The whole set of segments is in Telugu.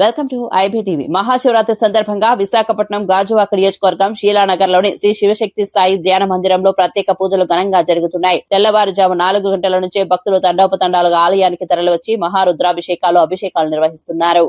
Welcome to IBTV. మహాశివరాత్రి సందర్భంగా విశాఖపట్నం గాజువాక నియోజకవర్గం శీలానగర్లోని శ్రీ శివశక్తి స్థాయి ధ్యాన మందిరంలో ప్రత్యేక పూజలు ఘనంగా జరుగుతున్నాయి. తెల్లవారుజాము 4 గంటల నుంచే భక్తులు తండోపతండాలుగా ఆలయానికి తరలివచ్చి అభిషేకాలు నిర్వహిస్తున్నారు.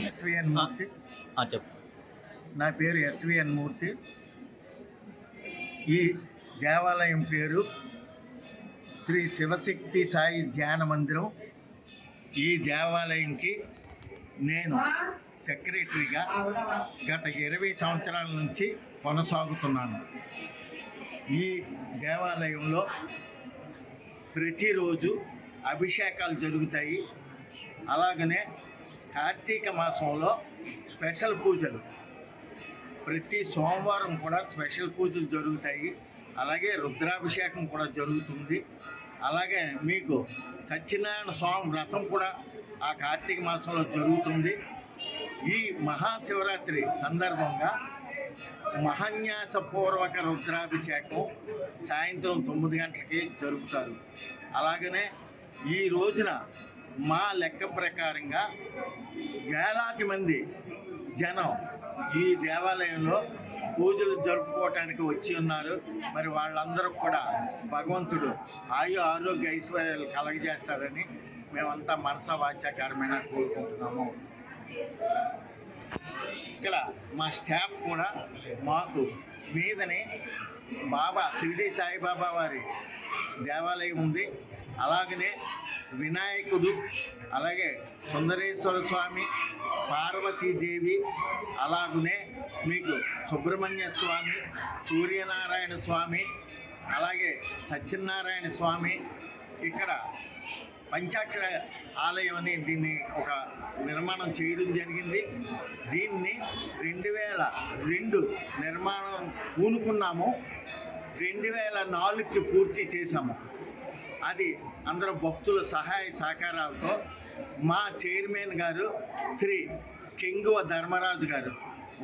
ఎస్విఎన్ మూర్తి. నా పేరు ఎస్విఎన్ మూర్తి. ఈ దేవాలయం పేరు శ్రీ శివశక్తి సాయి ధ్యాన మందిరం. ఈ దేవాలయంకి నేను సెక్రటరీగా గత 20 సంవత్సరాల నుంచి కొనసాగుతున్నాను. ఈ దేవాలయంలో ప్రతిరోజు అభిషేకాలు జరుగుతాయి. అలాగనే కార్తీక మాసంలో స్పెషల్ పూజలు, ప్రతి సోమవారం కూడా స్పెషల్ పూజలు జరుగుతాయి. అలాగే రుద్రాభిషేకం కూడా జరుగుతుంది. అలాగే మీకు సత్యనారాయణ స్వామి వ్రతం కూడా ఆ కార్తీక మాసంలో జరుగుతుంది. ఈ మహాశివరాత్రి సందర్భంగా మహాన్యాసపూర్వక రుద్రాభిషేకం సాయంత్రం 9 గంటలకి జరుపుతారు. అలాగనే ఈ రోజున మా లెక్క ప్రకారంగా వేలాది మంది జనం ఈ దేవాలయంలో పూజలు జరుపుకోవటానికి వచ్చి ఉన్నారు. మరి వాళ్ళందరూ కూడా భగవంతుడు ఆరోగ్య ఐశ్వర్యాలు కలగజేస్తారని మేమంతా మనసా వాచాకారమైన కోరుకుంటున్నాము. ఇక్కడ మా స్టాఫ్ కూడా మాకు మీదనే బాబా షిరిడి సాయిబాబా వారి దేవాలయం ఉంది. అలాగనే వినాయకుడు, అలాగే సుందరేశ్వర స్వామి, పార్వతీదేవి, అలాగనే మీకు సుబ్రహ్మణ్య స్వామి, సూర్యనారాయణ స్వామి, అలాగే సత్యనారాయణ స్వామి, ఇక్కడ పంచాక్షర ఆలయం అని దీన్ని ఒక నిర్మాణం చేయడం జరిగింది. దీన్ని 2002 నిర్మాణం పూనుకున్నాము, 2004కి పూర్తి చేశాము. అది అందరూ భక్తుల సహాయ సహకారాలతో మా చైర్మన్ గారు శ్రీ కెంగువ ధర్మరాజు గారు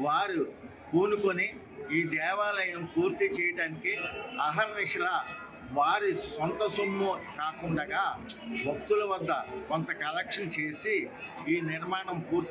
వారు పూనుకొని ఈ దేవాలయం పూర్తి చేయడానికి అహర్నిశలా వారి సొంత సొమ్ము కాకుండా భక్తుల వద్ద కొంత కలెక్షన్ చేసి ఈ నిర్మాణం పూర్తి